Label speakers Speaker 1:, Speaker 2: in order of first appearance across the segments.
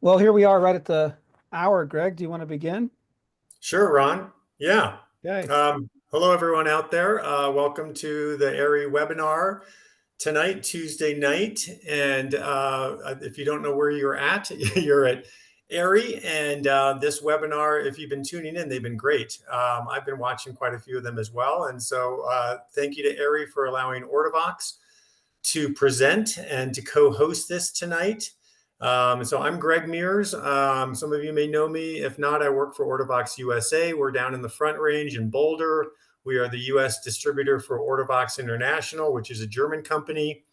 Speaker 1: Well, here we are right at the hour, Greg. Do you want to begin?
Speaker 2: Sure, Ron. Yeah.
Speaker 1: Okay.
Speaker 2: Hello, everyone out there. Welcome to the AIARE webinar tonight, Tuesday night. And if you don't know where you're at, you're at AIARE. And this webinar, if you've been tuning in, they've been great. I've been watching quite a few of them as well. And so thank you to AIARE for allowing Ortovox to present and to co-host this tonight. So I'm Greg Mears. Some of you may know me. If not, I work for Ortovox USA. We're down in the Front Range in Boulder. We are the US distributor for Ortovox International, which is a German company.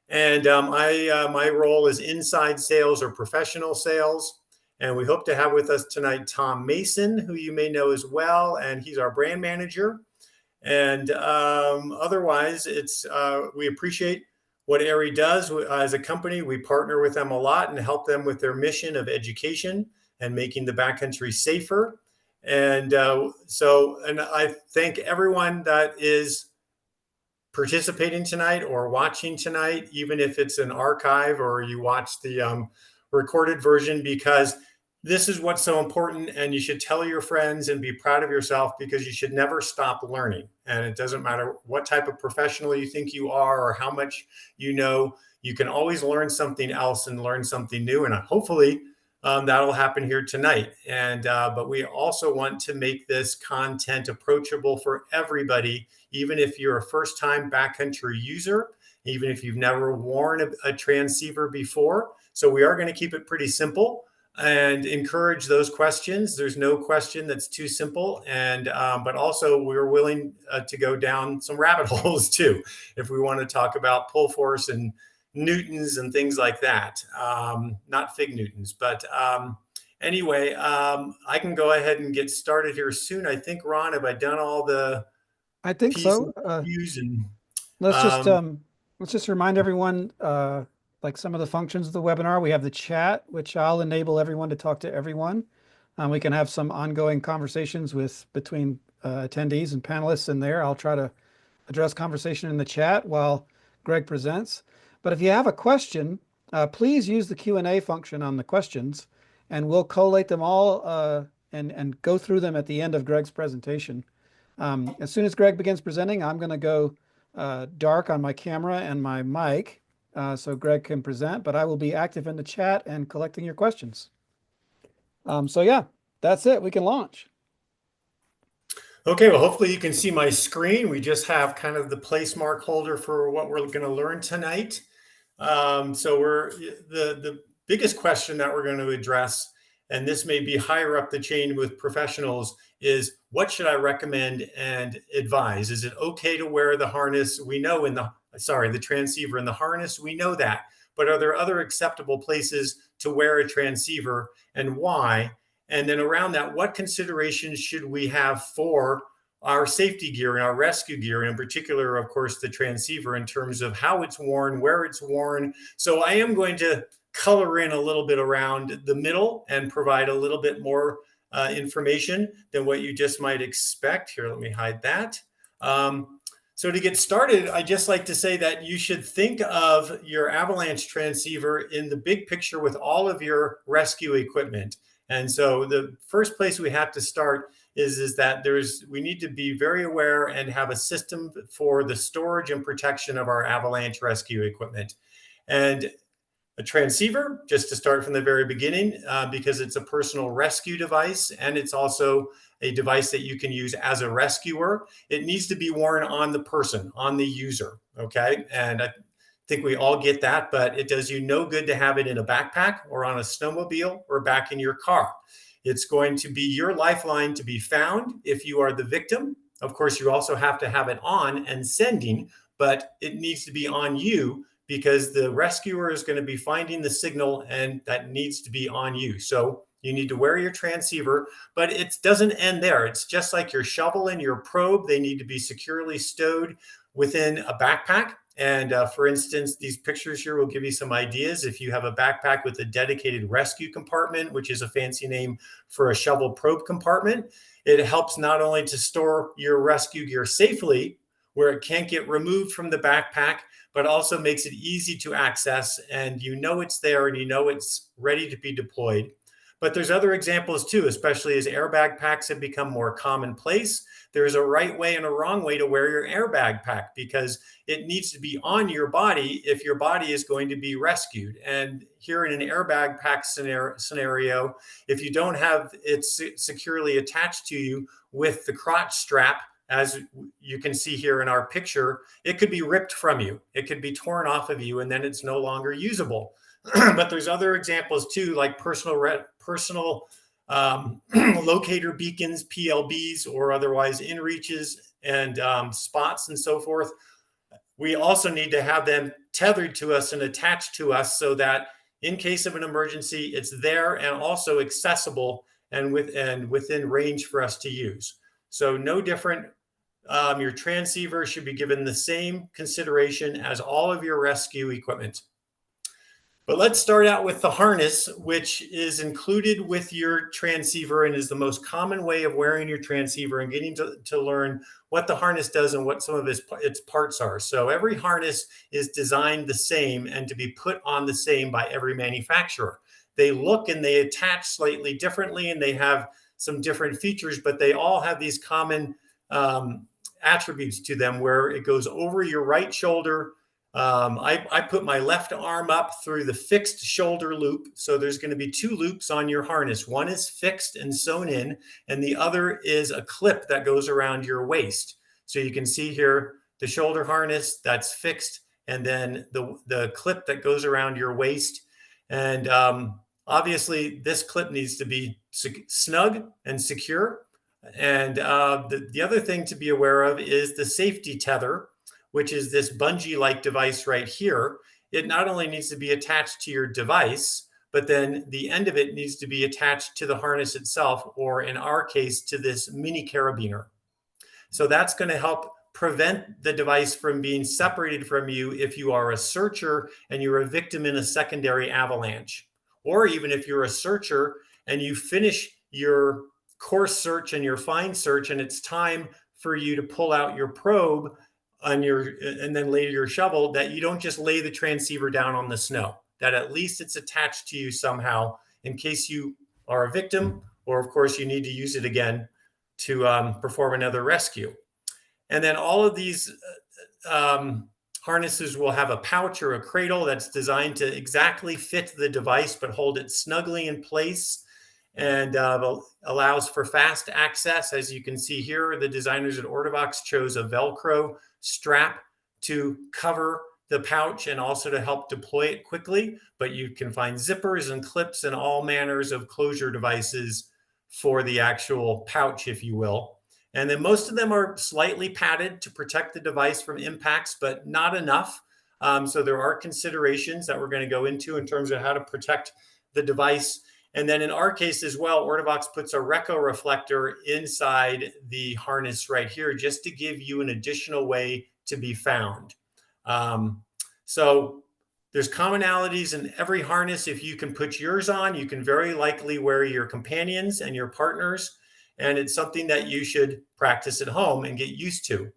Speaker 2: And my role is inside sales or professional sales. And we hope to have with us tonight Tom Mason, who you may know as well. And he's our brand manager. And otherwise, we appreciate what AIARE does as a company. We partner with them a lot and help them with their mission of education and making the backcountry safer. And and I thank everyone that is participating tonight or watching tonight, even if it's an archive or you watch the recorded version, because this is what's so important, and you should tell your friends and be proud of yourself, because you should never stop learning. And it doesn't matter what type of professional you think you are or how much you know, you can always learn something else and learn something new. And hopefully that'll happen here tonight. And but we also want to make this content approachable for everybody, even if you're a first-time backcountry user, even if you've never worn a transceiver before. So we are going to keep it pretty simple and encourage those questions. There's no question that's too simple. And but also we're willing to go down some rabbit holes too, if we want to talk about pull force and newtons and things like that. Not fig newtons, but anyway, I can go ahead and get started here soon. I think, Ron, have I done all the
Speaker 1: I think
Speaker 2: P's
Speaker 1: so.
Speaker 2: and Q's and
Speaker 1: Let's just
Speaker 2: um,
Speaker 1: um, let's just remind everyone like some of the functions of the webinar. We have the chat, which I'll enable everyone to talk to everyone. We can have some ongoing conversations between attendees and panelists in there. I'll try to address conversation in the chat while Greg presents. But if you have a question, please use the Q&A function on the questions, and we'll collate them all and go through them at the end of Greg's presentation. As soon as Greg begins presenting, I'm going to go dark on my camera and my mic so Greg can present, but I will be active in the chat and collecting your questions. So yeah, that's it. We can launch.
Speaker 2: Okay, well, hopefully you can see my screen. We just have kind of the place mark holder for what we're going to learn tonight. So the biggest question that we're going to address, and this may be higher up the chain with professionals, is what should I recommend and advise? Is it okay to wear the harness? We know the transceiver in the harness, we know that, but are there other acceptable places to wear a transceiver, and why? And then around that, what considerations should we have for our safety gear and our rescue gear, and in particular, of course, the transceiver, in terms of how it's worn, where it's worn. So I am going to color in a little bit around the middle and provide a little bit more information than what you just might expect. Here, let me hide that. So to get started, I just like to say that you should think of your Avalanche transceiver in the big picture with all of your rescue equipment. And so the first place we have to start is that we need to be very aware and have a system for the storage and protection of our Avalanche rescue equipment. And a transceiver, just to start from the very beginning, because it's a personal rescue device, and it's also a device that you can use as a rescuer. It needs to be worn on the person, on the user, okay? And I think we all get that, but it does you no good to have it in a backpack or on a snowmobile or back in your car. It's going to be your lifeline to be found if you are the victim. Of course, you also have to have it on and sending, but it needs to be on you, because the rescuer is going to be finding the signal, and that needs to be on you. So you need to wear your transceiver, but it doesn't end there. It's just like your shovel and your probe. They need to be securely stowed within a backpack. And for instance, these pictures here will give you some ideas. If you have a backpack with a dedicated rescue compartment, which is a fancy name for a shovel probe compartment, it helps not only to store your rescue gear safely where it can't get removed from the backpack, but also makes it easy to access, and you know it's there and you know it's ready to be deployed. But there's other examples too, especially as airbag packs have become more commonplace. There's a right way and a wrong way to wear your airbag pack, because it needs to be on your body if your body is going to be rescued. And here in an airbag pack scenario, if you don't have it securely attached to you with the crotch strap, as you can see here in our picture, it could be ripped from you. It could be torn off of you, and then it's no longer usable. But there's other examples too, like personal locator beacons, PLBs, or otherwise inReaches and spots and so forth. We also need to have them tethered to us and attached to us so that in case of an emergency, it's there and also accessible and within range for us to use. So no different. Your transceiver should be given the same consideration as all of your rescue equipment. But let's start out with the harness, which is included with your transceiver and is the most common way of wearing your transceiver and getting to learn what the harness does and what some of its parts are. So every harness is designed the same and to be put on the same by every manufacturer. They look and they attach slightly differently and they have some different features, but they all have these common attributes to them, where it goes over your right shoulder. I put my left arm up through the fixed shoulder loop. So there's going to be two loops on your harness. One is fixed and sewn in, and the other is a clip that goes around your waist. So you can see here the shoulder harness that's fixed, and then the clip that goes around your waist. And obviously, this clip needs to be snug and secure. And the other thing to be aware of is the safety tether, which is this bungee-like device right here. It not only needs to be attached to your device, but then the end of it needs to be attached to the harness itself, or in our case, to this mini carabiner. So that's going to help prevent the device from being separated from you if you are a searcher and you're a victim in a secondary avalanche. Or even if you're a searcher and you finish your coarse search and your fine search, and it's time for you to pull out your probe and then later your shovel, that you don't just lay the transceiver down on the snow, that at least it's attached to you somehow in case you are a victim, or of course you need to use it again to perform another rescue. And then all of these harnesses will have a pouch or a cradle that's designed to exactly fit the device, but hold it snugly in place, and allows for fast access. As you can see here, the designers at Ortovox chose a Velcro strap to cover the pouch and also to help deploy it quickly. But you can find zippers and clips and all manners of closure devices for the actual pouch, if you will. And then most of them are slightly padded to protect the device from impacts, but not enough. So there are considerations that we're going to go into in terms of how to protect the device. And then in our case as well, Ortovox puts a Reco reflector inside the harness right here, just to give you an additional way to be found. So there's commonalities in every harness. If you can put yours on, you can very likely wear your companions and your partners. And it's something that you should practice at home and get used to.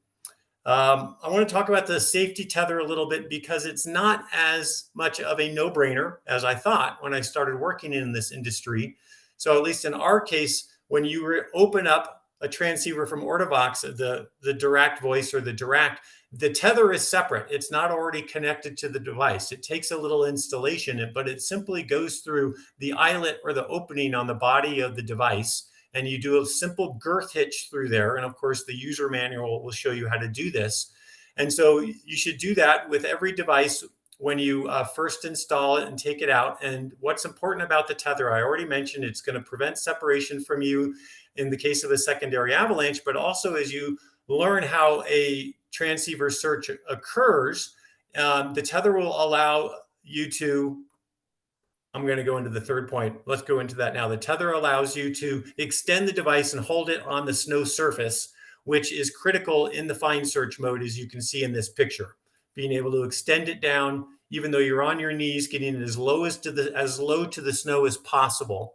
Speaker 2: I want to talk about the safety tether a little bit, because it's not as much of a no-brainer as I thought when I started working in this industry. So at least in our case, when you open up a transceiver from Ortovox, the Dirac voice or the Dirac, the tether is separate. It's not already connected to the device. It takes a little installation, but it simply goes through the eyelet or the opening on the body of the device. And you do a simple girth hitch through there. And of course, the user manual will show you how to do this. And so you should do that with every device when you first install it and take it out. And what's important about the tether, I already mentioned, it's going to prevent separation from you in the case of a secondary avalanche, but also as you learn how a transceiver search occurs, the tether will allow you to, I'm going to go into the third point. Let's go into that now. The tether allows you to extend the device and hold it on the snow surface, which is critical in the fine search mode, as you can see in this picture. Being able to extend it down, even though you're on your knees, getting it as low to the snow as possible.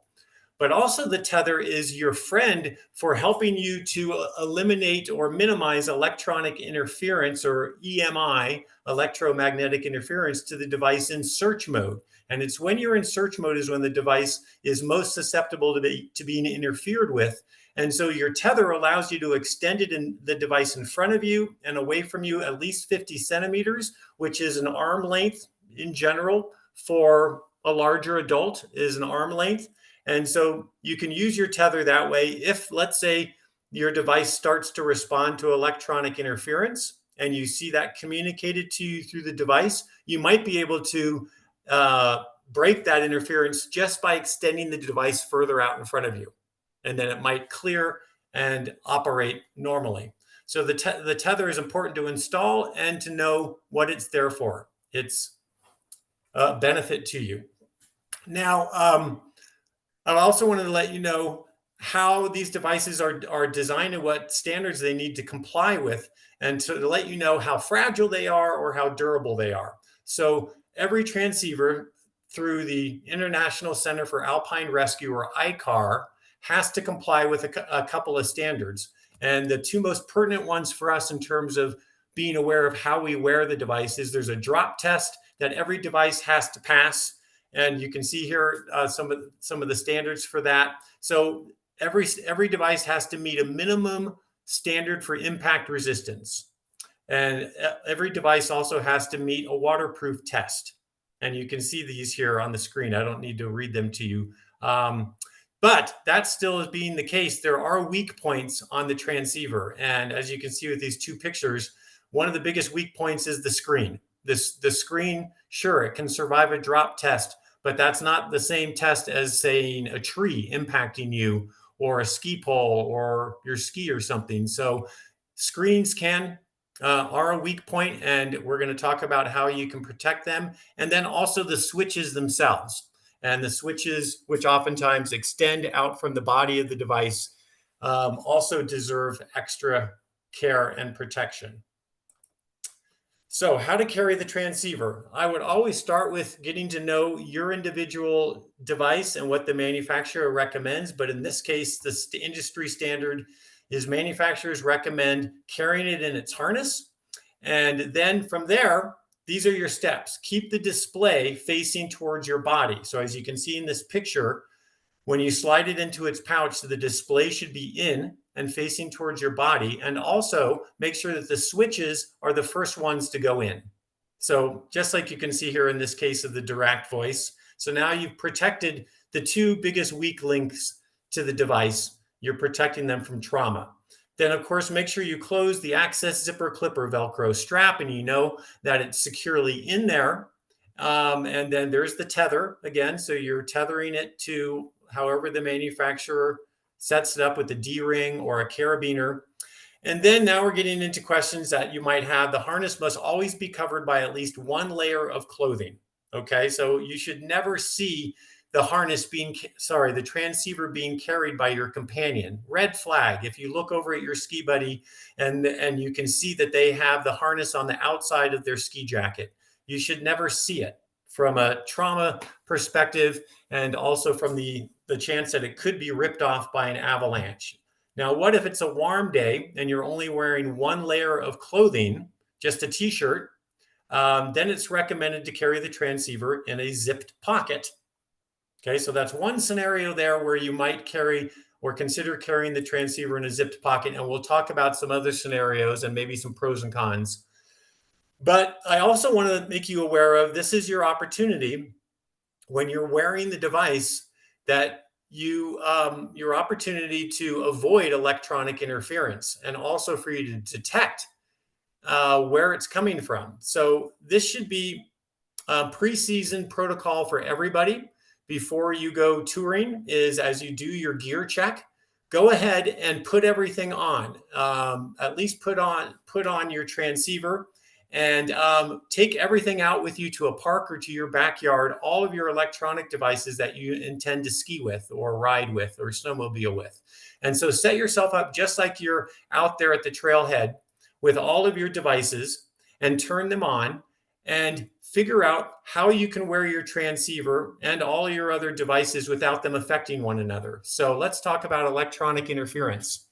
Speaker 2: but also the tether is your friend for helping you to eliminate or minimize electronic interference, or EMI, electromagnetic interference, to the device in search mode. And it's when you're in search mode is when the device is most susceptible to being interfered with. And so your tether allows you to extend it in the device in front of you and away from you at least 50 centimeters, which is an arm length in general. For a larger adult is an arm length. And so you can use your tether that way. If, let's say, your device starts to respond to electronic interference and you see that communicated to you through the device, you might be able to break that interference just by extending the device further out in front of you. And then it might clear and operate normally. So the tether is important to install and to know what it's there for. It's a benefit to you. Now, I also wanted to let you know how these devices are designed and what standards they need to comply with, and to let you know how fragile they are or how durable they are. So every transceiver through the International Center for Alpine Rescue, or ICAR, has to comply with a couple of standards. And the two most pertinent ones for us in terms of being aware of how we wear the device is there's a drop test that every device has to pass. And you can see here some of the standards for that. So every device has to meet a minimum standard for impact resistance. And every device also has to meet a waterproof test. And you can see these here on the screen. I don't need to read them to you. But that still is being the case. There are weak points on the transceiver. And as you can see with these two pictures, one of the biggest weak points is the screen. The screen, sure, it can survive a drop test, but that's not the same test as saying a tree impacting you, or a ski pole, or your ski or something. So screens are a weak point, and we're going to talk about how you can protect them. And then also the switches themselves. And the switches, which oftentimes extend out from the body of the device, also deserve extra care and protection. So how to carry the transceiver. I would always start with getting to know your individual device and what the manufacturer recommends. But in this case, the industry standard is manufacturers recommend carrying it in its harness. And then from there, these are your steps. Keep the display facing towards your body. So as you can see in this picture, when you slide it into its pouch, the display should be in and facing towards your body. And also make sure that the switches are the first ones to go in. So just like you can see here in this case of the direct voice. So now you've protected the two biggest weak links to the device. You're protecting them from trauma. Then, of course, make sure you close the access zipper clipper Velcro strap, and you know that it's securely in there. And then there's the tether again. So you're tethering it to however the manufacturer sets it up, with a D-ring or a carabiner. And then now we're getting into questions that you might have. The harness must always be covered by at least one layer of clothing. Okay, so you should never see the the transceiver being carried by your companion. Red flag. If you look over at your ski buddy and you can see that they have the harness on the outside of their ski jacket, you should never see it, from a trauma perspective, and also from the chance that it could be ripped off by an avalanche. Now, what if it's a warm day and you're only wearing one layer of clothing, just a t-shirt? Then it's recommended to carry the transceiver in a zipped pocket. Okay, so that's one scenario there where you might carry or consider carrying the transceiver in a zipped pocket. And we'll talk about some other scenarios and maybe some pros and cons. But I also want to make you aware of, this is your opportunity when you're wearing the device, that your opportunity to avoid electronic interference, and also for you to detect where it's coming from. So this should be a preseason protocol for everybody before you go touring, is as you do your gear check, go ahead and put everything on. At least put on your transceiver, and take everything out with you to a park or to your backyard, all of your electronic devices that you intend to ski with or ride with or snowmobile with. And so set yourself up just like you're out there at the trailhead with all of your devices, and turn them on. and figure out how you can wear your transceiver and all your other devices without them affecting one another. So let's talk about electronic interference.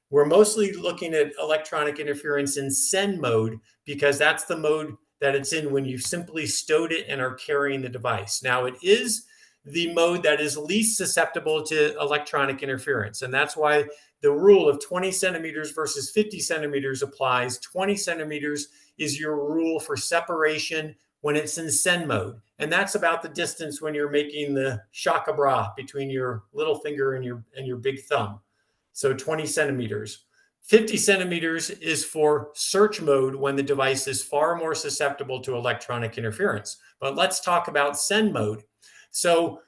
Speaker 2: We're mostly looking at electronic interference in send mode because that's the mode that it's in when you've simply stowed it and are carrying the device. Now, it is the mode that is least susceptible to electronic interference. And that's why the rule of 20 centimeters versus 50 centimeters applies. 20 centimeters is your rule for separation when it's in send mode. And that's about the distance when you're making the shaka bra between your little finger and your big thumb. So 20 centimeters. 50 centimeters is for search mode when the device is far more susceptible to electronic interference. But let's talk about send mode. So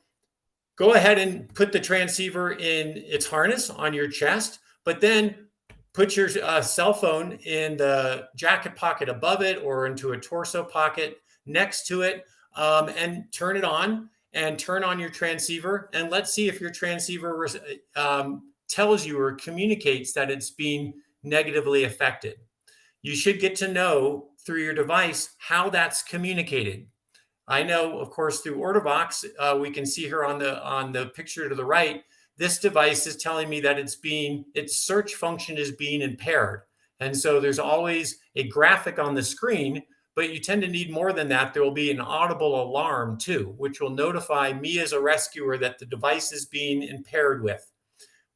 Speaker 2: go ahead and put the transceiver in its harness on your chest, but then put your cell phone in the jacket pocket above it or into a torso pocket next to it, and turn it on and turn on your transceiver. And let's see if your transceiver tells you or communicates that it's being negatively affected. You should get to know through your device how that's communicated. I know, of course, through Ortovox, we can see here on the picture to the right, this device is telling me that its search function is being impaired. And so there's always a graphic on the screen, but you tend to need more than that. There will be an audible alarm too, which will notify me as a rescuer that the device is being impaired with.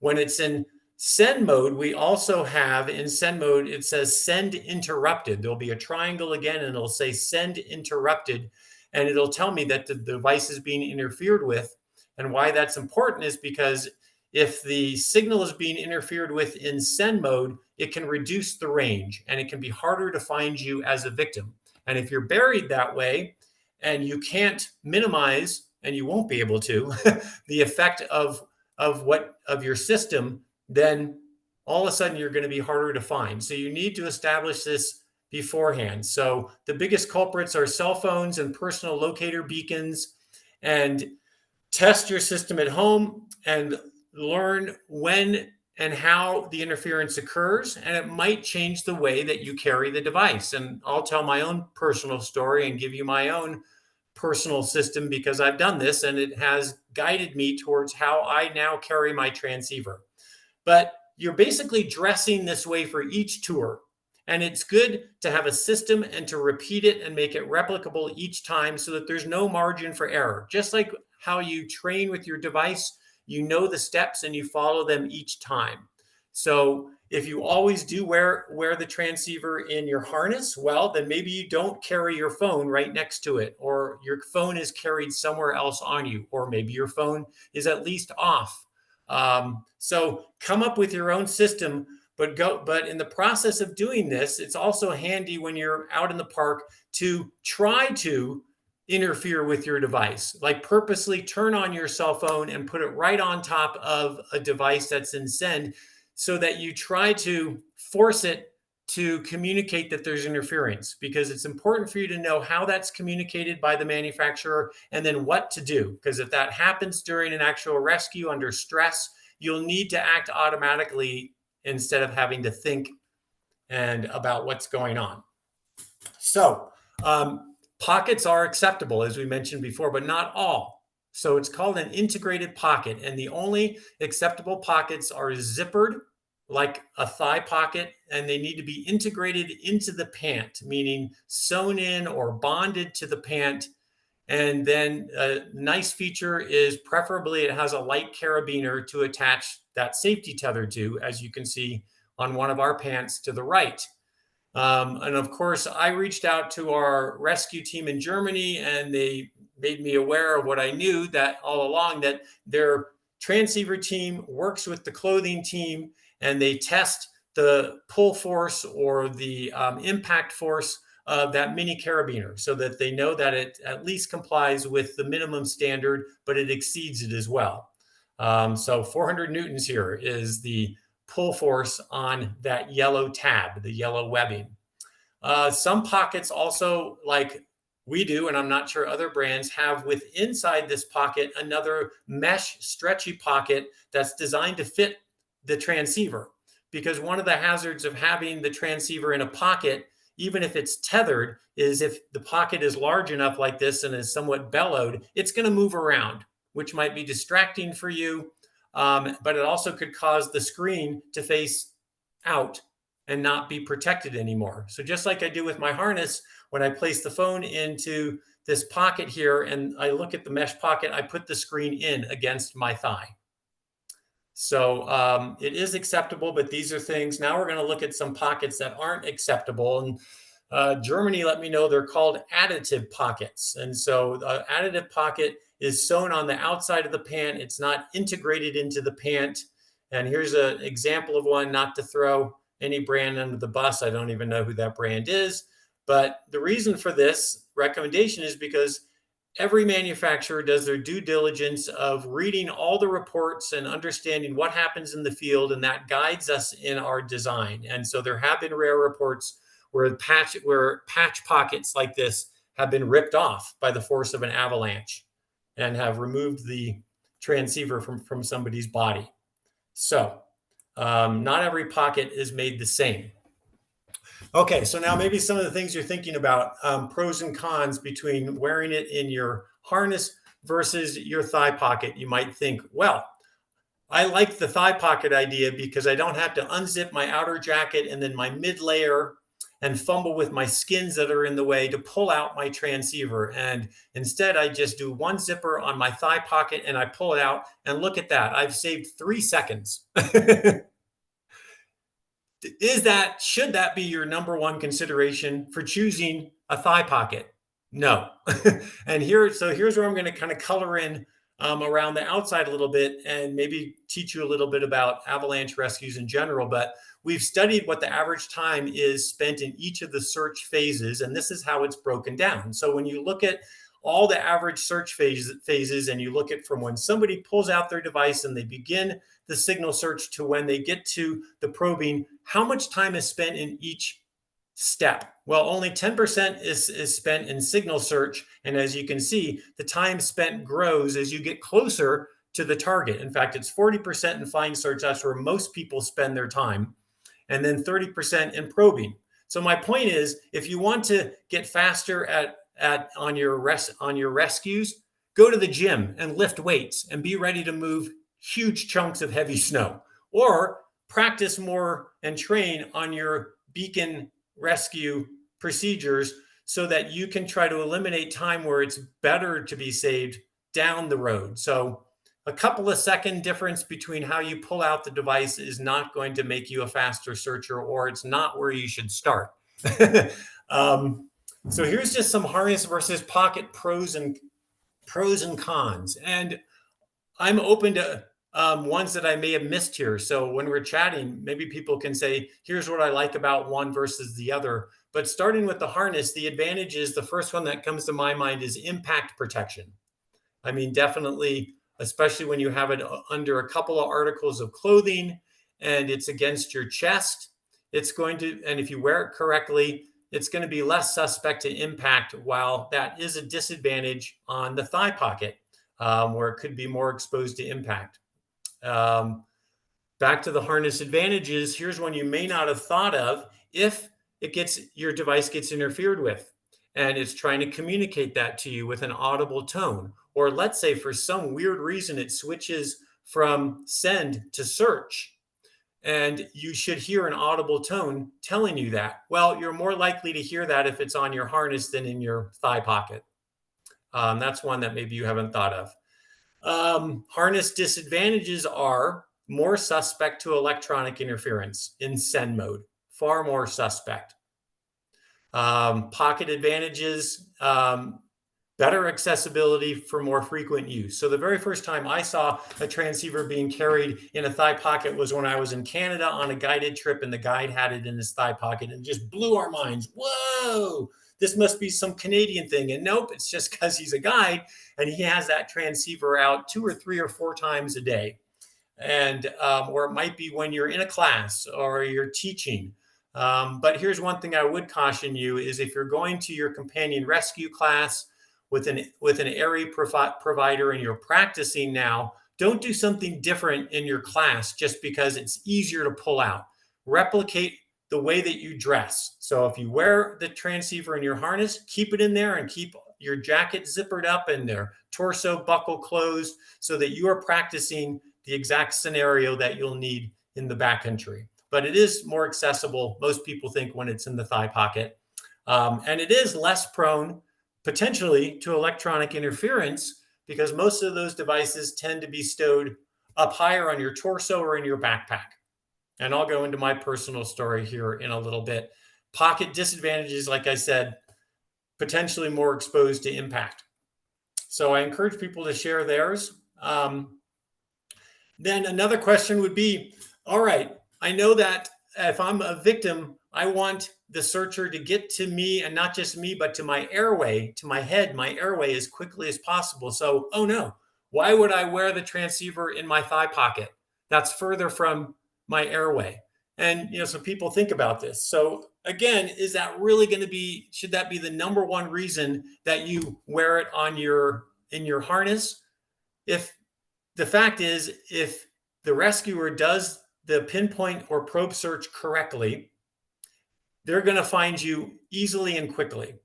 Speaker 2: When it's in send mode, we also have in send mode, it says send interrupted. There'll be a triangle again, and it'll say send interrupted, and it'll tell me that the device is being interfered with. And why that's important is because if the signal is being interfered with in send mode, it can reduce the range, and it can be harder to find you as a victim. And if you're buried that way, and you can't minimize, and you won't be able to, the effect of your system, then all of a sudden you're going to be harder to find. So you need to establish this beforehand. So the biggest culprits are cell phones and personal locator beacons. And test your system at home and learn when and how the interference occurs. And it might change the way that you carry the device. And I'll tell my own personal story and give you my own personal system because I've done this and it has guided me towards how I now carry my transceiver. But you're basically dressing this way for each tour. And it's good to have a system and to repeat it and make it replicable each time so that there's no margin for error. Just like how you train with your device, you know the steps and you follow them each time. So if you always do wear the transceiver in your harness, well, then maybe you don't carry your phone right next to it, or your phone is carried somewhere else on you, or maybe your phone is at least off. So come up with your own system, but in the process of doing this, it's also handy when you're out in the park to try to interfere with your device, like purposely turn on your cell phone and put it right on top of a device that's in send, so that you try to force it to communicate that there's interference, because it's important for you to know how that's communicated by the manufacturer and then what to do. Because if that happens during an actual rescue under stress, you'll need to act automatically instead of having to think and about what's going on. So pockets are acceptable, as we mentioned before, but not all. So it's called an integrated pocket, and the only acceptable pockets are zippered, like a thigh pocket, and they need to be integrated into the pant, meaning sewn in or bonded to the pant. And then a nice feature is preferably it has a light carabiner to attach that safety tether to, as you can see on one of our pants to the right. And of course, I reached out to our rescue team in Germany, and they made me aware of what I knew that all along, that their transceiver team works with the clothing team, and they test the pull force or the impact force of that mini carabiner so that they know that it at least complies with the minimum standard, but it exceeds it as well. So 400 newtons here is the pull force on that yellow tab, the yellow webbing. Some pockets also, like we do, and I'm not sure other brands have, with inside this pocket another mesh stretchy pocket that's designed to fit the transceiver. Because one of the hazards of having the transceiver in a pocket even if it's tethered, is if the pocket is large enough like this and is somewhat bellowed, it's going to move around, which might be distracting for you. But it also could cause the screen to face out and not be protected anymore. So just like I do with my harness, when I place the phone into this pocket here and I look at the mesh pocket, I put the screen in against my thigh. So it is acceptable, but these are things. Now we're going to look at some pockets that aren't acceptable. And Germany let me know they're called additive pockets. And so additive pocket is sewn on the outside of the pant. It's not integrated into the pant. And here's an example of one, not to throw any brand under the bus. I don't even know who that brand is. But the reason for this recommendation is because every manufacturer does their due diligence of reading all the reports and understanding what happens in the field, and that guides us in our design. And so there have been rare reports where patch pockets like this have been ripped off by the force of an avalanche and have removed the transceiver from somebody's body. So not every pocket is made the same. Okay, so now maybe some of the things you're thinking about, pros and cons between wearing it in your harness versus your thigh pocket. You might think, well, I like the thigh pocket idea because I don't have to unzip my outer jacket and then my mid layer and fumble with my skins that are in the way to pull out my transceiver. And instead, I just do one zipper on my thigh pocket and I pull it out. And look at that, I've saved 3 seconds. Should that be your number one consideration for choosing a thigh pocket? No. And here's where I'm going to kind of color in around the outside a little bit and maybe teach you a little bit about avalanche rescues in general. But we've studied what the average time is spent in each of the search phases, and this is how it's broken down. So when you look at all the average search phases and you look at from when somebody pulls out their device and they begin the signal search to when they get to the probing, how much time is spent in each step? Well, only 10% is spent in signal search. And as you can see, the time spent grows as you get closer to the target. In fact, it's 40% in find search. That's where most people spend their time. And then 30% in probing. So my point is, if you want to get faster on your rescues, go to the gym and lift weights and be ready to move huge chunks of heavy snow, or practice more and train on your beacon rescue procedures so that you can try to eliminate time where it's better to be saved down the road. So a couple of second difference between how you pull out the device is not going to make you a faster searcher, or it's not where you should start. So here's just some harness versus pocket pros and cons. And I'm open to ones that I may have missed here. So when we're chatting, maybe people can say, here's what I like about one versus the other. But starting with the harness, the advantage is, the first one that comes to my mind is impact protection. I mean, definitely, especially when you have it under a couple of articles of clothing and it's against your chest, it's going to, and if you wear it correctly, it's going to be less suspect to impact, while that is a disadvantage on the thigh pocket, where it could be more exposed to impact. Back to the harness advantages, here's one you may not have thought of. If your device gets interfered with and it's trying to communicate that to you with an audible tone, or let's say for some weird reason it switches from send to search, and you should hear an audible tone telling you that. Well, you're more likely to hear that if it's on your harness than in your thigh pocket. That's one that maybe you haven't thought of. Harness disadvantages are more suspect to electronic interference in send mode, far more suspect. Pocket advantages, better accessibility for more frequent use. So the very first time I saw a transceiver being carried in a thigh pocket was when I was in Canada on a guided trip, and the guide had it in his thigh pocket, and just blew our minds. Whoa, this must be some Canadian thing. And nope, it's just because he's a guide and he has that transceiver out 2 or 3 or 4 times a day. And or it might be when you're in a class or you're teaching. But here's one thing I would caution you is, if you're going to your companion rescue class with an AIARE provider and you're practicing now, don't do something different in your class just because it's easier to pull out. Replicate the way that you dress. So if you wear the transceiver in your harness, keep it in there and keep your jacket zippered up and their torso buckle closed so that you are practicing the exact scenario that you'll need in the backcountry. But it is more accessible, most people think, when it's in the thigh pocket. And it is less prone potentially to electronic interference because most of those devices tend to be stowed up higher on your torso or in your backpack. And I'll go into my personal story here in a little bit. Pocket disadvantages, like I said, potentially more exposed to impact. So I encourage people to share theirs. Then another question would be, all right, I know that if I'm a victim, I want the searcher to get to me, and not just me, but to my airway, to my head, my airway, as quickly as possible. So, oh no, why would I wear the transceiver in my thigh pocket? That's further from my airway. And, so people think about this. So again, is that really going to be, should that be the number one reason that you wear it in your harness? If the fact is, if the rescuer does the pinpoint or probe search correctly, they're going to find you easily and quickly,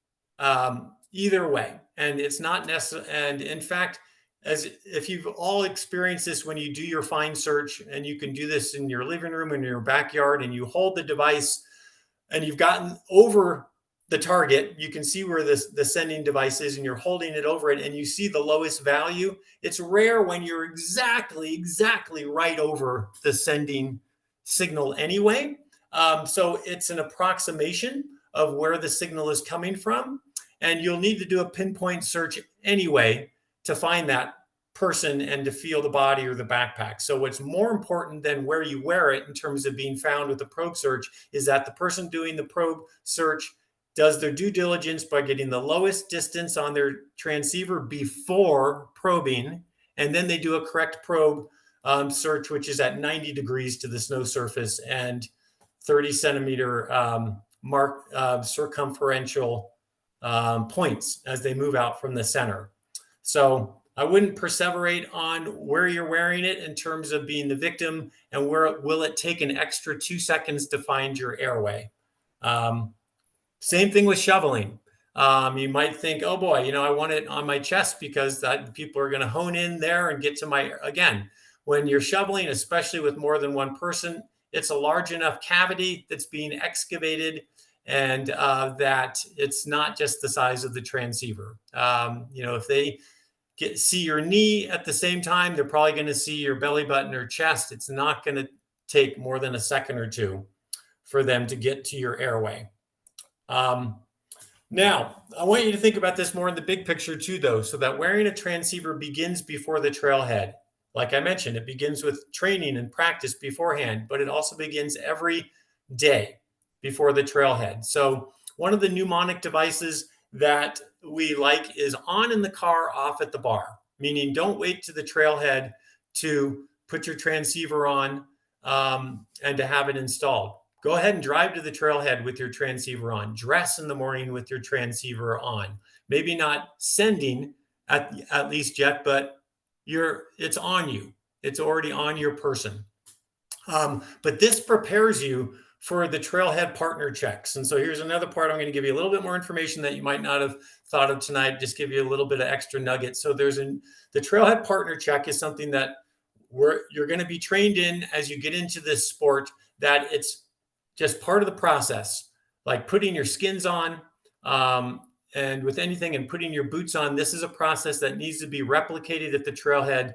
Speaker 2: either way. And it's not necessary. And in fact, as if you've all experienced this when you do your find search, and you can do this in your living room, in your backyard, and you hold the device and you've gotten over the target, you can see where the sending device is and you're holding it over it and you see the lowest value. It's rare when you're exactly right over the sending signal anyway. So it's an approximation of where the signal is coming from. And you'll need to do a pinpoint search anyway to find that person and to feel the body or the backpack. So what's more important than where you wear it in terms of being found with the probe search is that the person doing the probe search does their due diligence by getting the lowest distance on their transceiver before probing, and then they do a correct probe search, which is at 90 degrees to the snow surface and 30 centimeter circumferential points as they move out from the center. So I wouldn't perseverate on where you're wearing it in terms of being the victim and where will it take an extra 2 seconds to find your airway. Same thing with shoveling. You might think, oh boy, I want it on my chest because people are going to hone in there and get to again, when you're shoveling, especially with more than one person, it's a large enough cavity that's being excavated, and that it's not just the size of the transceiver. If they see your knee at the same time, they're probably going to see your belly button or chest. It's not going to take more than a second or two for them to get to your airway. Now, I want you to think about this more in the big picture too, though, so that wearing a transceiver begins before the trailhead. Like I mentioned, it begins with training and practice beforehand, but it also begins every day before the trailhead. So one of the mnemonic devices that we like is on in the car, off at the bar, meaning don't wait to the trailhead to put your transceiver on and to have it installed. Go ahead and drive to the trailhead with your transceiver on. Dress in the morning with your transceiver on. Maybe not sending at least yet, but it's on you. It's already on your person. But this prepares you for the trailhead partner checks. And so here's another part. I'm going to give you a little bit more information that you might not have thought of tonight, just give you a little bit of extra nuggets. So the trailhead partner check is something that you're going to be trained in as you get into this sport, that it's just part of the process, like putting your skins on, and with anything, and putting your boots on. This is a process that needs to be replicated at the trailhead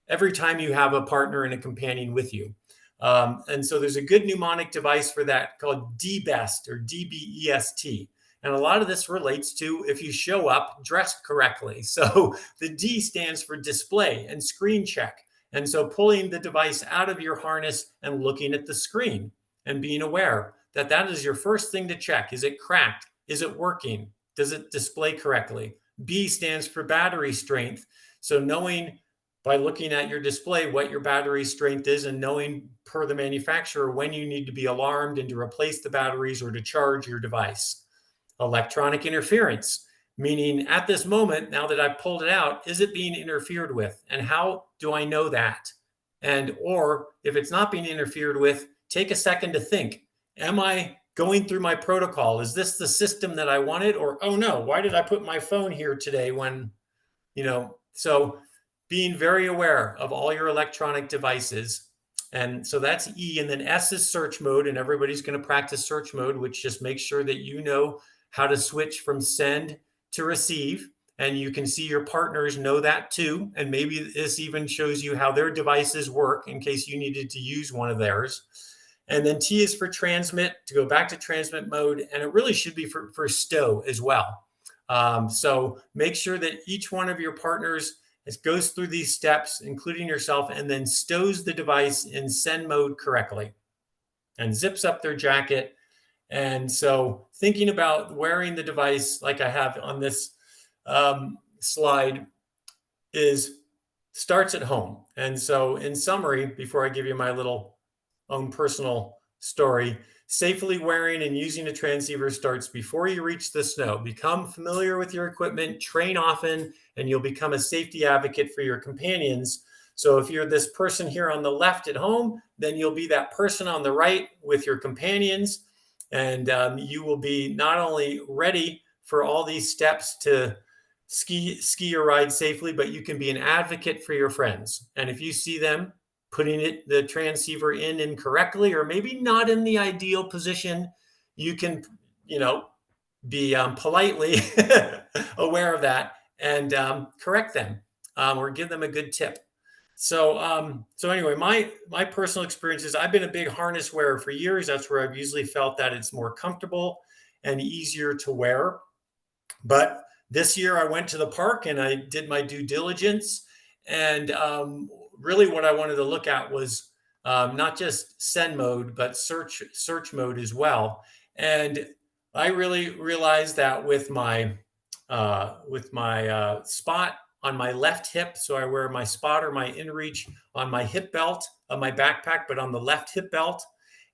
Speaker 2: every time you have a partner and a companion with you. And so there's a good mnemonic device for that called DBEST, or DBEST. And a lot of this relates to if you show up dressed correctly. So the D stands for display and screen check. And so pulling the device out of your harness and looking at the screen and being aware that that is your first thing to check. Is it cracked? Is it working? Does it display correctly? B stands for battery strength. So knowing by looking at your display what your battery strength is, and knowing per the manufacturer when you need to be alarmed and to replace the batteries or to charge your device. Electronic interference, meaning at this moment, now that I've pulled it out, is it being interfered with? And how do I know that? Or if it's not being interfered with, take a second to think. am I going through my protocol? Is this the system that I wanted? Or, oh no, why did I put my phone here today when, so being very aware of all your electronic devices. And so that's E. And then S is search mode. And everybody's going to practice search mode, which just makes sure that you know how to switch from send to receive. And you can see your partners know that too. And maybe this even shows you how their devices work in case you needed to use one of theirs. And then T is for transmit, to go back to transmit mode. And it really should be for stow as well. So make sure that each one of your partners goes through these steps, including yourself, and then stows the device in send mode correctly and zips up their jacket. And so thinking about wearing the device like I have on this slide starts at home. And so in summary, before I give you my little own personal story, safely wearing and using a transceiver starts before you reach the snow. Become familiar with your equipment, train often, and you'll become a safety advocate for your companions. So if you're this person here on the left at home, then you'll be that person on the right with your companions. And you will be not only ready for all these steps to ski or ride safely, but you can be an advocate for your friends. And if you see them putting the transceiver in incorrectly, or maybe not in the ideal position, you can, be politely aware of that and correct them or give them a good tip. So anyway, my personal experience is I've been a big harness wearer for years. That's where I've usually felt that it's more comfortable and easier to wear. But this year I went to the park and I did my due diligence, and really what I wanted to look at was not just send mode, but search mode as well. And I really realized that with my spot on my left hip, so I wear my spot or my inReach on my hip belt of my backpack, but on the left hip belt.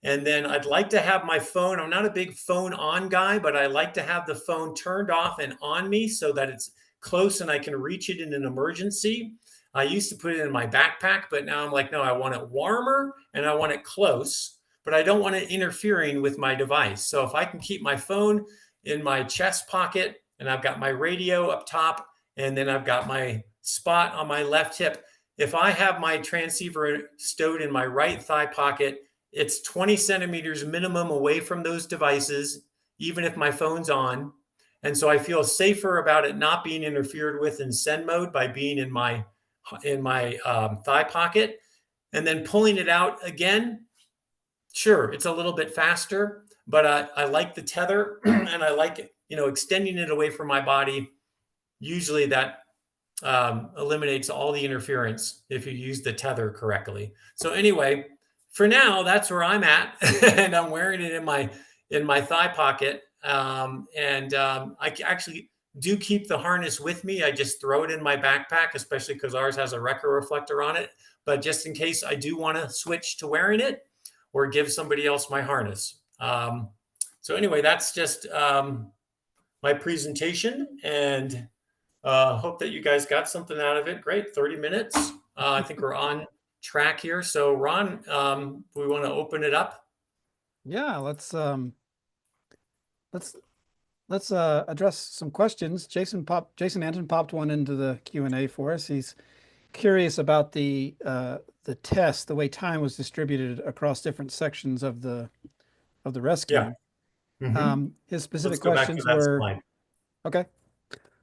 Speaker 2: And then I'd like to have my phone. I'm not a big phone on guy, but I like to have the phone turned off and on me so that it's close and I can reach it in an emergency. I used to put it in my backpack, but now I'm like, no, I want it warmer and I want it close, but I don't want it interfering with my device. So if I can keep my phone in my chest pocket and I've got my radio up top and then I've got my spot on my left hip, if I have my transceiver stowed in my right thigh pocket, it's 20 centimeters minimum away from those devices, even if my phone's on. And so I feel safer about it not being interfered with in send mode by being in my thigh pocket. And then pulling it out again, sure, it's a little bit faster, but I like the tether and I like it, extending it away from my body. Usually that eliminates all the interference if you use the tether correctly. So anyway, for now, that's where I'm at, and I'm wearing it in my thigh pocket. I actually do keep the harness with me. I just throw it in my backpack, especially because ours has a record reflector on it. But just in case I do want to switch to wearing it or give somebody else my harness. So anyway, that's just my presentation, and hope that you guys got something out of it. Great, 30 minutes. I think we're on track here. So Ron, we want to open it up.
Speaker 1: Yeah, let's address some questions. Jason Anton popped one into the Q&A for us. He's curious about the test, the way time was distributed across different sections of the rescue.
Speaker 2: Yeah. Mm-hmm.
Speaker 1: His specific
Speaker 2: Let's go back to
Speaker 1: questions
Speaker 2: that
Speaker 1: were
Speaker 2: slide.
Speaker 1: okay.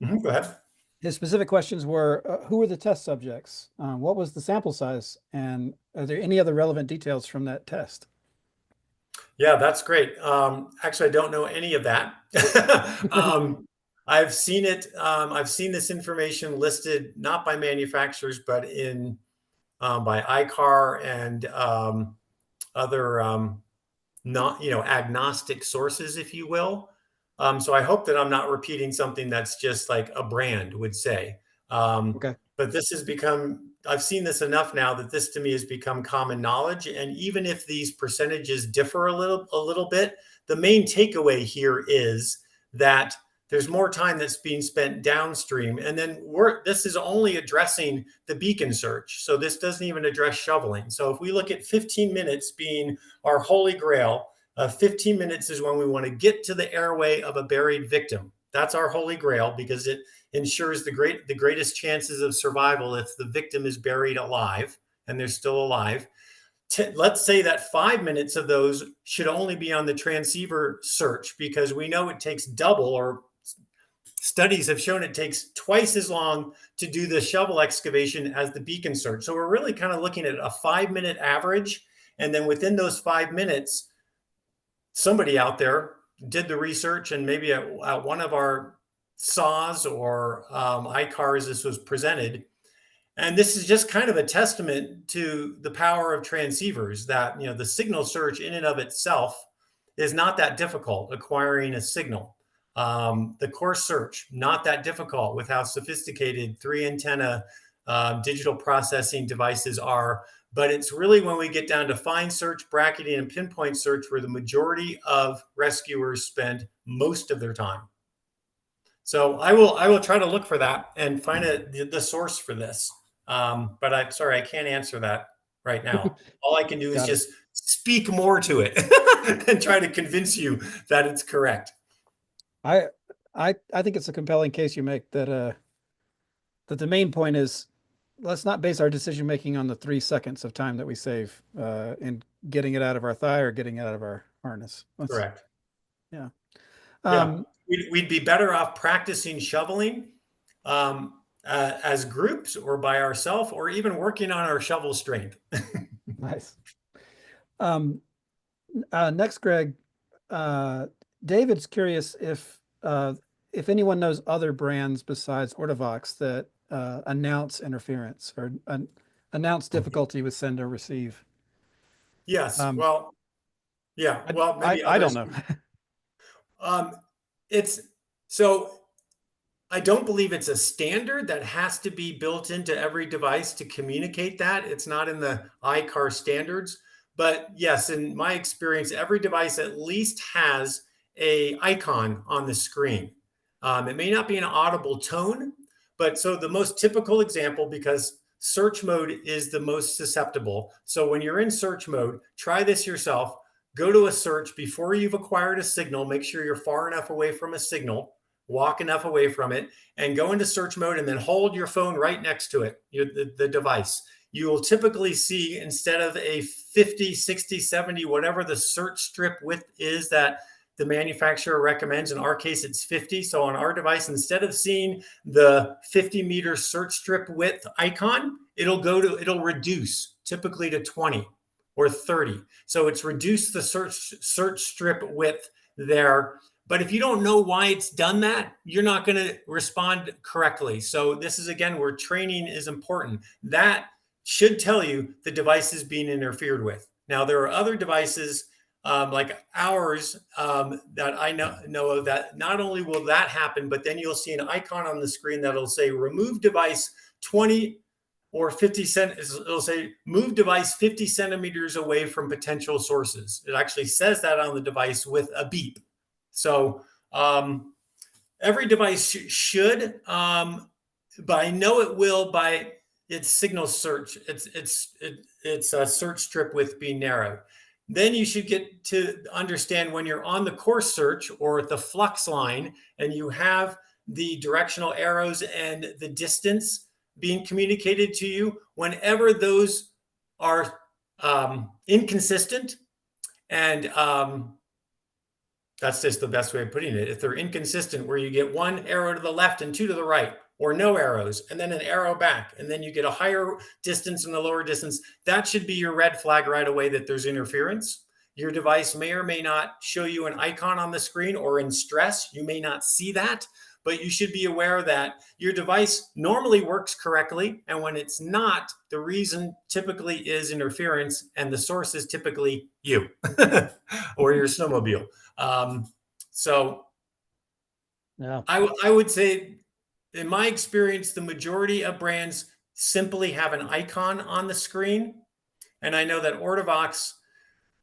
Speaker 2: Mm-hmm. Go ahead.
Speaker 1: His specific questions were, who were the test subjects? What was the sample size? And are there any other relevant details from that test?
Speaker 2: Yeah, that's great. Actually, I don't know any of that. I've seen it. I've seen this information listed not by manufacturers, but by AIARE and other not agnostic sources, if you will. So I hope that I'm not repeating something that's just like a brand would say.
Speaker 1: Okay.
Speaker 2: But this has become, I've seen this enough now that this to me has become common knowledge. And even if these percentages differ a little bit, the main takeaway here is that there's more time that's being spent downstream. And then this is only addressing the beacon search. So this doesn't even address shoveling. So if we look at 15 minutes being our holy grail, 15 minutes is when we want to get to the airway of a buried victim. That's our holy grail because it ensures the greatest chances of survival if the victim is buried alive and they're still alive. Let's say that 5 minutes of those should only be on the transceiver search because we know it takes double, or studies have shown it takes twice as long to do the shovel excavation as the beacon search. So we're really kind of looking at a 5 minute average. And then within those 5 minutes, somebody out there did the research, and maybe at one of our saws or ICARs, this was presented. And this is just kind of a testament to the power of transceivers, that the signal search in and of itself is not that difficult, acquiring a signal. The core search, not that difficult with how sophisticated 3 antenna digital processing devices are. But it's really when we get down to fine search, bracketing, and pinpoint search where the majority of rescuers spend most of their time. So I will try to look for that and find the source for this. But I'm sorry, I can't answer that right now. All I can do is
Speaker 1: Got it.
Speaker 2: just speak more to it and try to convince you that it's correct.
Speaker 1: I I think it's a compelling case you make that that the main point is let's not base our decision making on the 3 seconds of time that we save in getting it out of our thigh or getting it out of our harness.
Speaker 2: Correct.
Speaker 1: Yeah.
Speaker 2: Yeah. We'd be better off practicing shoveling as groups or by ourselves, or even working on our shovel strength.
Speaker 1: Nice. Next, Greg, David's curious if anyone knows other brands besides Ortovox that announce interference or announce difficulty with send or receive.
Speaker 2: Yes.
Speaker 1: Um,
Speaker 2: Well, yeah. Well, maybe
Speaker 1: I don't
Speaker 2: others.
Speaker 1: know.
Speaker 2: It's so I don't believe it's a standard that has to be built into every device to communicate that. It's not in the ICAR standards. But yes, in my experience, every device at least has a icon on the screen. It may not be an audible tone, but so the most typical example, because search mode is the most susceptible. So when you're in search mode, try this yourself. Go to a search before you've acquired a signal. Make sure you're far enough away from a signal, walk enough away from it, and go into search mode, and then hold your phone right next to it, the device. You will typically see, instead of a 50, 60, 70, whatever the search strip width is that the manufacturer recommends, in our case, it's 50. So on our device, instead of seeing the 50-meter search strip width icon, it'll reduce typically to 20 or 30. So it's reduced the search strip width there. But if you don't know why it's done that, you're not going to respond correctly. So this is, again, where training is important. That should tell you the device is being interfered with. Now, there are other devices like ours that I know of that not only will that happen, but then you'll see an icon on the screen that'll say remove device 20 or 50 it'll say move device 50 centimeters away from potential sources. It actually says that on the device with a beep. So every device should, but I know it will by its signal search. It's a search strip width being narrowed. Then you should get to understand when you're on the course search or the flux line and you have the directional arrows and the distance being communicated to you, whenever those are inconsistent, and that's just the best way of putting it. If they're inconsistent, where you get one arrow to the left and two to the right, or no arrows, and then an arrow back, and then you get a higher distance and a lower distance, that should be your red flag right away that there's interference. Your device may or may not show you an icon on the screen, or in stress, you may not see that, but you should be aware that your device normally works correctly. And when it's not, the reason typically is interference, and the source is typically you or your snowmobile. So
Speaker 1: Yeah.
Speaker 2: I would say, in my experience, the majority of brands simply have an icon on the screen. And I know that Ortovox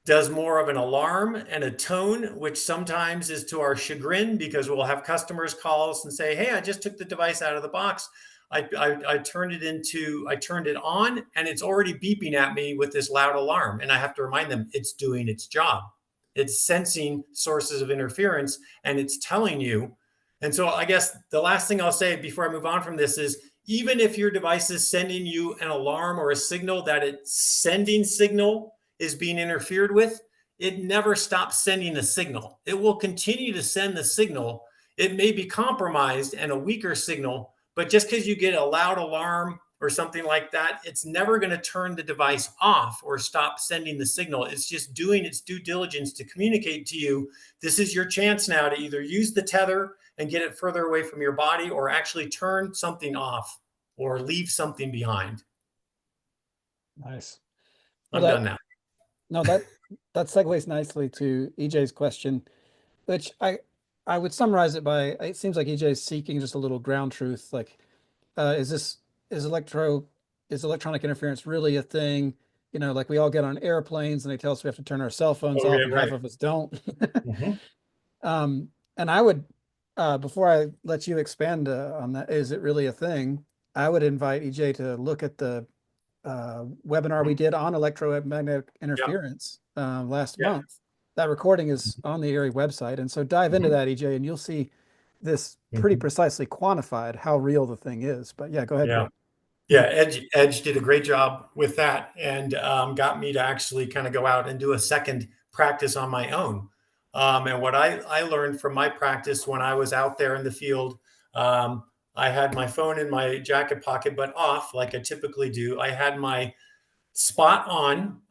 Speaker 2: does more of an alarm and a tone, which sometimes is to our chagrin, because we'll have customers call us and say, hey, I just took the device out of the box. I turned it on, and it's already beeping at me with this loud alarm. And I have to remind them it's doing its job. It's sensing sources of interference and it's telling you. And so I guess the last thing I'll say before I move on from this is, even if your device is sending you an alarm or a signal that its sending signal is being interfered with, it never stops sending a signal. It will continue to send the signal. It may be compromised and a weaker signal, but just because you get a loud alarm or something like that, it's never going to turn the device off or stop sending the signal. It's just doing its due diligence to communicate to you, this is your chance now to either use the tether and get it further away from your body, or actually turn something off or leave something behind.
Speaker 1: Nice. Well,
Speaker 2: I'm done now.
Speaker 1: no, that segues nicely to EJ's question, which I would summarize it by, it seems like EJ is seeking just a little ground truth. Like, is electronic interference really a thing? You know, like we all get on airplanes and they tell us we have to turn our cell phones
Speaker 2: Oh,
Speaker 1: off
Speaker 2: yeah,
Speaker 1: and
Speaker 2: right.
Speaker 1: half of us don't.
Speaker 2: Mm-hmm.
Speaker 1: And I would, before I let you expand on that, is it really a thing? I would invite EJ to look at the webinar we did on electromagnetic
Speaker 2: Yeah,
Speaker 1: interference last
Speaker 2: yeah.
Speaker 1: month. That recording is on the AIARE website. And so dive into
Speaker 2: Mm-hmm.
Speaker 1: that, EJ, and you'll see this pretty
Speaker 2: Mm-hmm.
Speaker 1: precisely quantified how real the thing is. But yeah, go ahead,
Speaker 2: Yeah.
Speaker 1: Greg.
Speaker 2: Yeah, Edge did a great job with that, and got me to actually kind of go out and do a second practice on my own. And what I learned from my practice when I was out there in the field, um, I had my phone in my jacket pocket, but off like I typically do. I had my spot on.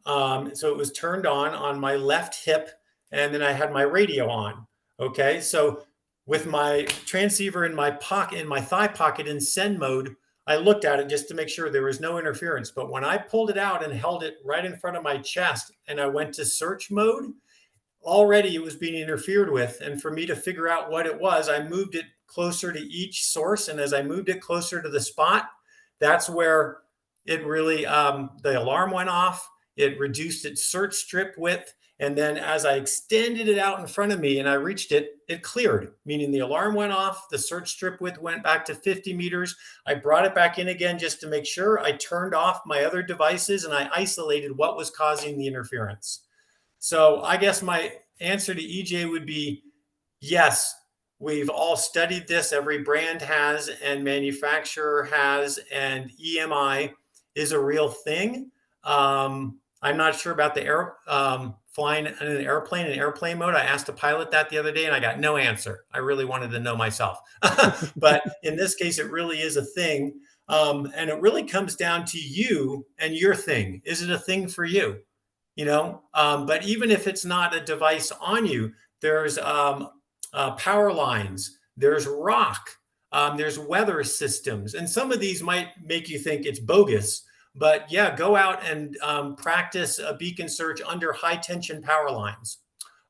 Speaker 2: So it was turned on my left hip, and then I had my radio on. Okay. So with my transceiver in my pocket, in my thigh pocket in send mode, I looked at it just to make sure there was no interference. But when I pulled it out and held it right in front of my chest and I went to search mode, already it was being interfered with. And for me to figure out what it was, I moved it closer to each source. And as I moved it closer to the spot, that's where it really, the alarm went off. It reduced its search strip width. And then as I extended it out in front of me and I reached it, it cleared, meaning the alarm went off. The search strip width went back to 50 meters. I brought it back in again just to make sure. I turned off my other devices and I isolated what was causing the interference. So I guess my answer to EJ would be yes, we've all studied this. Every brand has, and manufacturer has, and EMI is a real thing. I'm not sure about the flying in an airplane mode. I asked a pilot that the other day and I got no answer. I really wanted to know myself. But in this case, it really is a thing. And it really comes down to you and your thing. Is it a thing for you? But even if it's not a device on you, there's power lines, there's rock, there's weather systems, and some of these might make you think it's bogus. But yeah, go out and practice a beacon search under high tension power lines,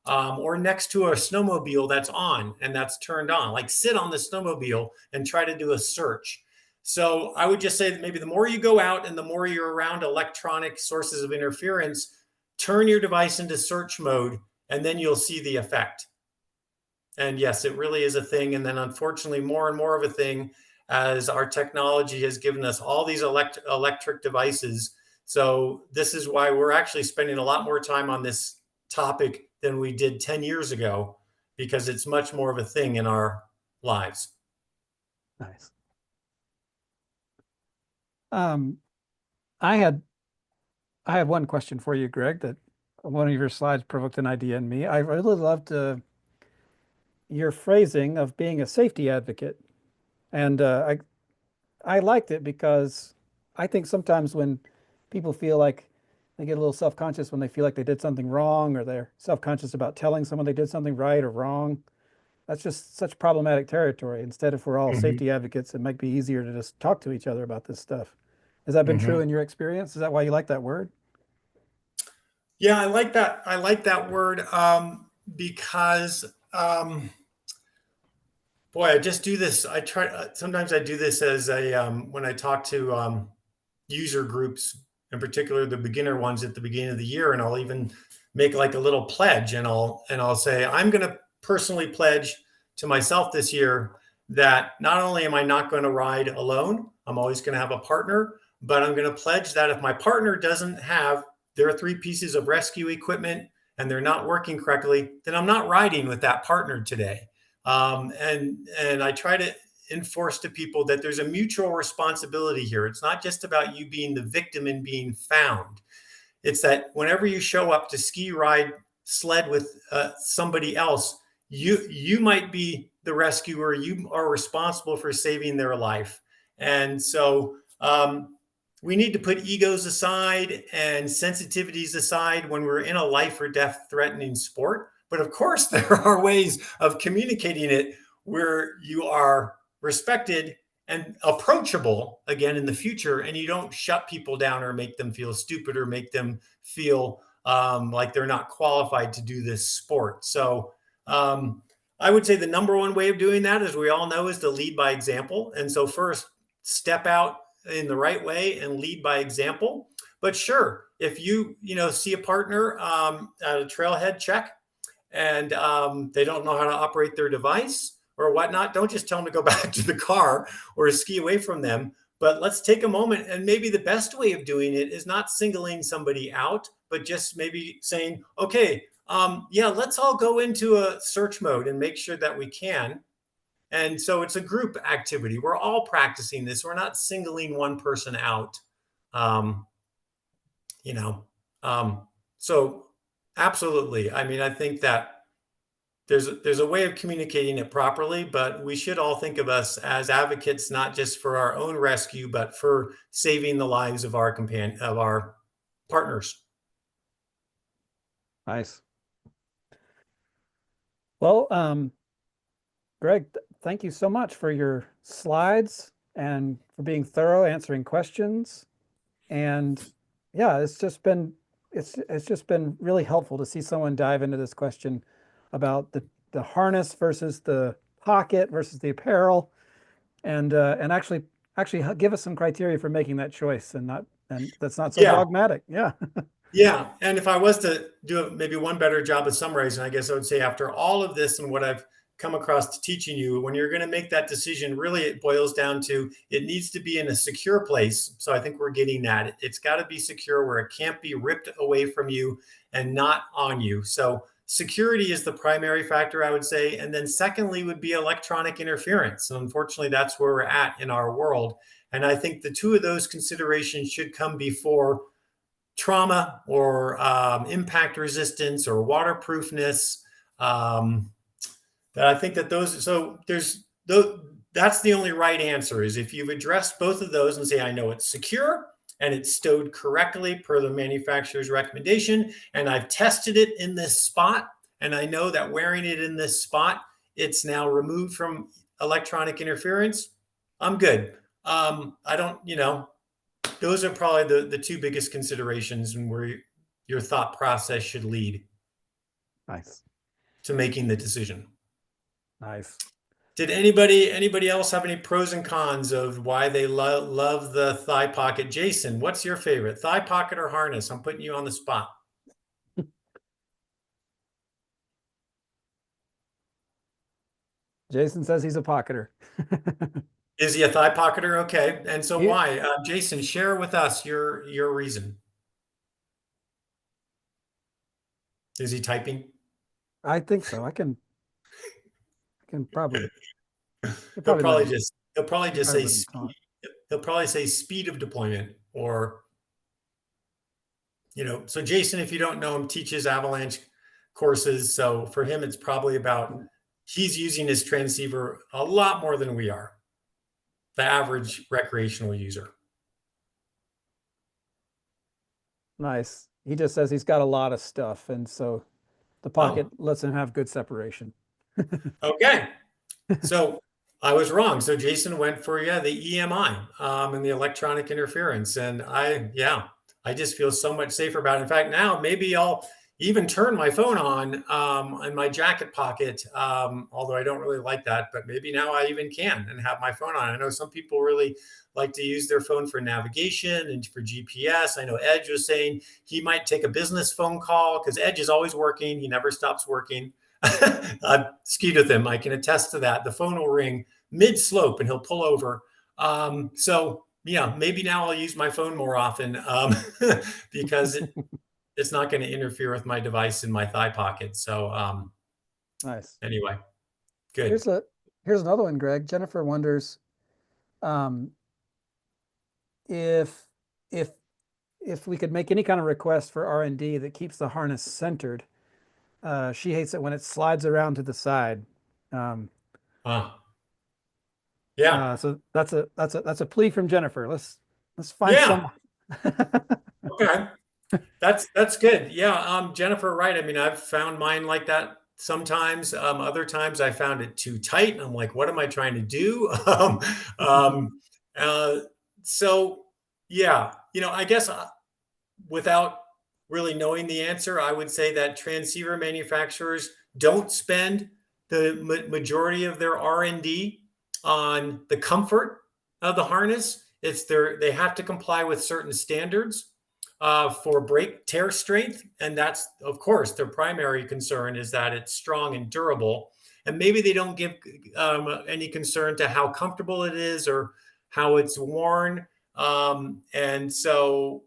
Speaker 2: or next to a snowmobile that's on and that's turned on. Like sit on the snowmobile and try to do a search. So I would just say that maybe the more you go out and the more you're around electronic sources of interference, turn your device into search mode, and then you'll see the effect. And yes, it really is a thing. And then unfortunately, more and more of a thing as our technology has given us all these electric devices. So this is why we're actually spending a lot more time on this topic than we did 10 years ago, because it's much more of a thing in our lives.
Speaker 1: Nice. Um, I had one question for you, Greg, that one of your slides provoked an idea in me. I really loved your phrasing of being a safety advocate. And I liked it because I think sometimes when people feel like they get a little self-conscious when they feel like they did something wrong, or they're self-conscious about telling someone they did something right or wrong, that's just such problematic territory. Instead, if we're all
Speaker 2: Mm-hmm.
Speaker 1: safety advocates, it might be easier to just talk to each other about this stuff. Has that been true
Speaker 2: Mm-hmm.
Speaker 1: in your experience? Is that why you like that word?
Speaker 2: Yeah, I like that. I like that word because boy, I just do this. I try. Sometimes I do this as a when I talk to user groups, in particular the beginner ones at the beginning of the year, and I'll even make like a little pledge, and I'll say I'm going to personally pledge to myself this year that not only am I not going to ride alone, I'm always going to have a partner, but I'm going to pledge that if my partner doesn't have their three pieces of rescue equipment and they're not working correctly, then I'm not riding with that partner today. And I try to enforce to people that there's a mutual responsibility here. It's not just about you being the victim and being found. It's that whenever you show up to ski, ride, sled with somebody else, you might be the rescuer. You are responsible for saving their life. And so we need to put egos aside and sensitivities aside when we're in a life or death threatening sport. But of course, there are ways of communicating it where you are respected and approachable again in the future, and you don't shut people down or make them feel stupid or make them feel like they're not qualified to do this sport. So I would say the number one way of doing that, as we all know, is to lead by example. And so first, step out in the right way and lead by example. But sure, if you see a partner at a trailhead, check, and they don't know how to operate their device or whatnot, don't just tell them to go back to the car or ski away from them. But let's take a moment, and maybe the best way of doing it is not singling somebody out, but just maybe saying, okay, yeah, let's all go into a search mode and make sure that we can. And so it's a group activity. We're all practicing this. We're not singling one person out. Um, you know, so absolutely. I mean, I think that there's a way of communicating it properly, but we should all think of us as advocates, not just for our own rescue, but for saving the lives of our partners.
Speaker 1: Nice. Well, Greg, thank you so much for your slides and for being thorough, answering questions. And yeah, it's just been really helpful to see someone dive into this question about the harness versus the pocket versus the apparel, and actually give us some criteria for making that choice, and that's not so
Speaker 2: Yeah.
Speaker 1: dogmatic. Yeah.
Speaker 2: Yeah. And if I was to do maybe one better job of summarizing, I guess I would say after all of this and what I've come across to teaching you, when you're going to make that decision, really it boils down to it needs to be in a secure place. So I think we're getting that. It's got to be secure where it can't be ripped away from you and not on you. So security is the primary factor, I would say. And then secondly would be electronic interference. And unfortunately, that's where we're at in our world. And I think the two of those considerations should come before trauma or impact resistance or waterproofness. That I think that that's the only right answer is if you've addressed both of those and say, I know it's secure and it's stowed correctly per the manufacturer's recommendation, and I've tested it in this spot, and I know that wearing it in this spot, it's now removed from electronic interference, I'm good. I don't, those are probably the two biggest considerations and where your thought process should lead
Speaker 1: Nice.
Speaker 2: to making the decision.
Speaker 1: Nice.
Speaker 2: Did anybody else have any pros and cons of why they love the thigh pocket? Jason, what's your favorite, thigh pocket or harness? I'm putting you on the spot.
Speaker 1: Jason says he's a pocketer.
Speaker 2: Is he a thigh pocketer? Okay, and so
Speaker 1: He-
Speaker 2: why? Jason, share with us your reason. Is he typing?
Speaker 1: I think so. I can probably.
Speaker 2: He'll probably
Speaker 1: let
Speaker 2: just say
Speaker 1: let him talk.
Speaker 2: he'll probably say speed of deployment or so Jason, if you don't know him, teaches Avalanche courses. So for him, it's probably about he's using his transceiver a lot more than we are, the average recreational user.
Speaker 1: Nice. He just says he's got a lot of stuff, and so the pocket lets him have good separation.
Speaker 2: Okay. So I was wrong. So Jason went for the EMI and the electronic interference, and I just feel so much safer about it. In fact, now maybe I'll even turn my phone on in my jacket pocket, although I don't really like that, but maybe now I even can and have my phone on. I know some people really like to use their phone for navigation and for GPS. I know Edge was saying he might take a business phone call because Edge is always working. He never stops working. I've skied with him. I can attest to that. The phone will ring mid slope and he'll pull over. So yeah, maybe now I'll use my phone more often because it's not going to interfere with my device in my thigh pocket. So
Speaker 1: Nice.
Speaker 2: anyway, good.
Speaker 1: Here's a here's another one, Greg. Jennifer wonders um, if if if we could make any kind of request for R&D that keeps the harness centered. She hates it when it slides around to the side. Um,
Speaker 2: Uh, yeah.
Speaker 1: so that's a plea from Jennifer. Let's find
Speaker 2: Yeah.
Speaker 1: someone.
Speaker 2: Okay. That's good. Yeah. Jennifer, right. I mean, I've found mine like that sometimes. Other times I found it too tight. And I'm like, what am I trying to do? Um, uh, so yeah, I guess without really knowing the answer, I would say that transceiver manufacturers don't spend the majority of their R&D on the comfort of the harness. They have to comply with certain standards for break tear strength, and that's of course their primary concern is that it's strong and durable. And maybe they don't give any concern to how comfortable it is or how it's worn. And so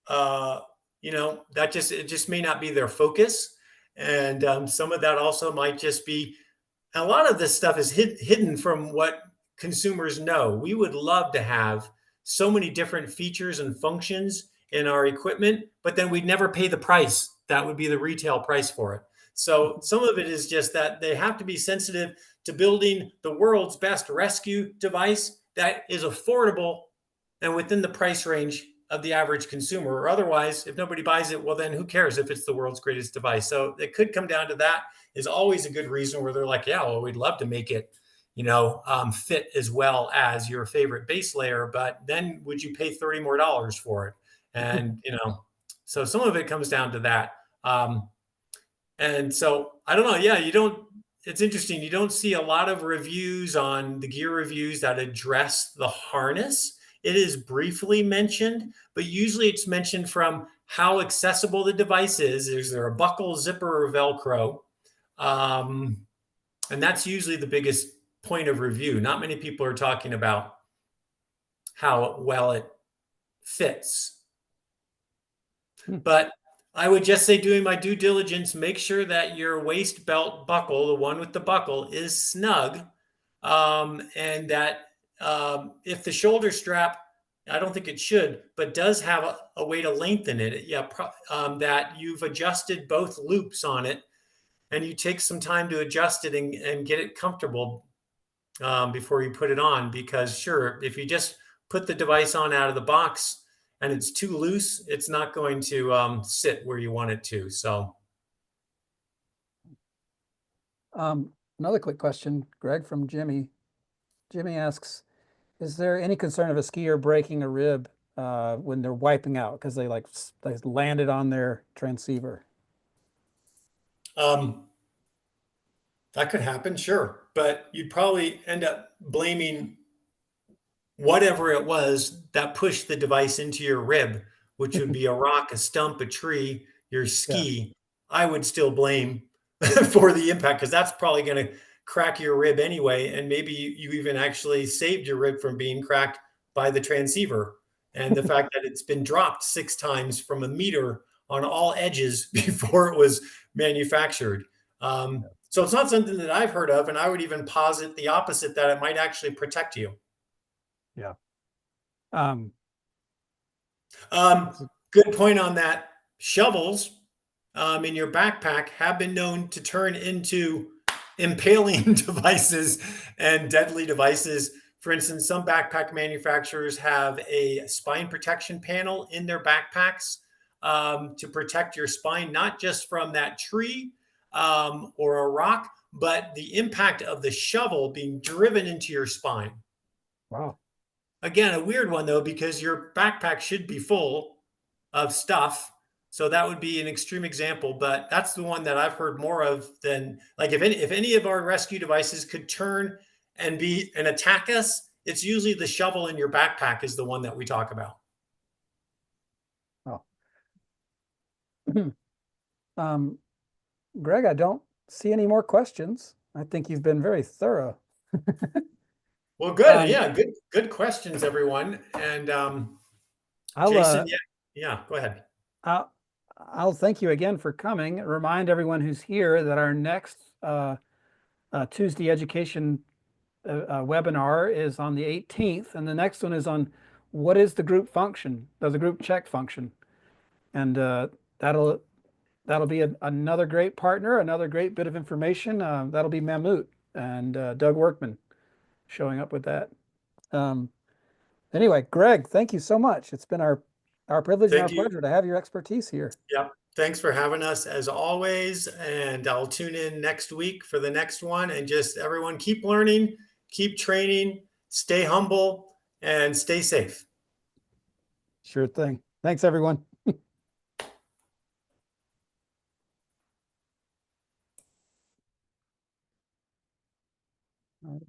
Speaker 2: uh, that it just may not be their focus. And some of that also might just be a lot of this stuff is hidden from what consumers know. We would love to have so many different features and functions in our equipment, but then we'd never pay the price. That would be the retail price for it. So some of it is just that they have to be sensitive to building the world's best rescue device that is affordable and within the price range of the average consumer. Or otherwise, if nobody buys it, well, then who cares if it's the world's greatest device? So it could come down to that is always a good reason where they're like, yeah, well, we'd love to make it, fit as well as your favorite base layer, but then would you pay $30 more for it? And, so some of it comes down to that. And so I don't know. Yeah, it's interesting. You don't see a lot of reviews on the gear reviews that address the harness. It is briefly mentioned, but usually it's mentioned from how accessible the device is. Is there a buckle, zipper, or Velcro? And that's usually the biggest point of review. Not many people are talking about how well it fits. But I would just say, doing my due diligence, make sure that your waist belt buckle, the one with the buckle, is snug. And that if the shoulder strap, I don't think it should, but does have a way to lengthen it. Yeah, that you've adjusted both loops on it and you take some time to adjust it and get it comfortable before you put it on. Because sure, if you just put the device on out of the box and it's too loose, it's not going to sit where you want it to. So
Speaker 1: Another quick question, Greg, from Jimmy. Jimmy asks, is there any concern of a skier breaking a rib when they're wiping out because they landed on their transceiver?
Speaker 2: um, that could happen, sure, but you'd probably end up blaming whatever it was that pushed the device into your rib, which would be a rock, a stump, a tree, your
Speaker 1: Yeah.
Speaker 2: ski. I would still blame for the impact because that's probably going to crack your rib anyway. And maybe you even actually saved your rib from being cracked by the transceiver. And the fact that it's been dropped 6 times from a meter on all edges before it was manufactured. So it's not something that I've heard of. And I would even posit the opposite, that it might actually protect you.
Speaker 1: Yeah. Um,
Speaker 2: Good point on that. Shovels in your backpack have been known to turn into impaling devices and deadly devices. For instance, some backpack manufacturers have a spine protection panel in their backpacks to protect your spine, not just from that tree or a rock, but the impact of the shovel being driven into your spine.
Speaker 1: wow.
Speaker 2: Again, a weird one though, because your backpack should be full of stuff. So that would be an extreme example, but that's the one that I've heard more of than, like, if any of our rescue devices could turn and attack us, it's usually the shovel in your backpack is the one that we talk about.
Speaker 1: Oh. Um, Greg, I don't see any more questions. I think you've been very thorough.
Speaker 2: Well, good.
Speaker 1: Um,
Speaker 2: Yeah, good questions, everyone. And
Speaker 1: I'll
Speaker 2: Jason, yeah, go ahead.
Speaker 1: I'll I'll thank you again for coming. Remind everyone who's here that our next Tuesday education webinar is on the 18th, and the next one is on what is the group function, the group check function, and that'll be another great partner, another great bit of information. That'll be Mammut and Doug Workman showing up with that. Anyway, Greg, thank you so much. It's been our privilege and our
Speaker 2: Thank you.
Speaker 1: pleasure to have your expertise here.
Speaker 2: Yep. Thanks for having us as always. And I'll tune in next week for the next one. And just everyone keep learning, keep training, stay humble, and stay safe.
Speaker 1: Sure thing. Thanks, everyone. All right.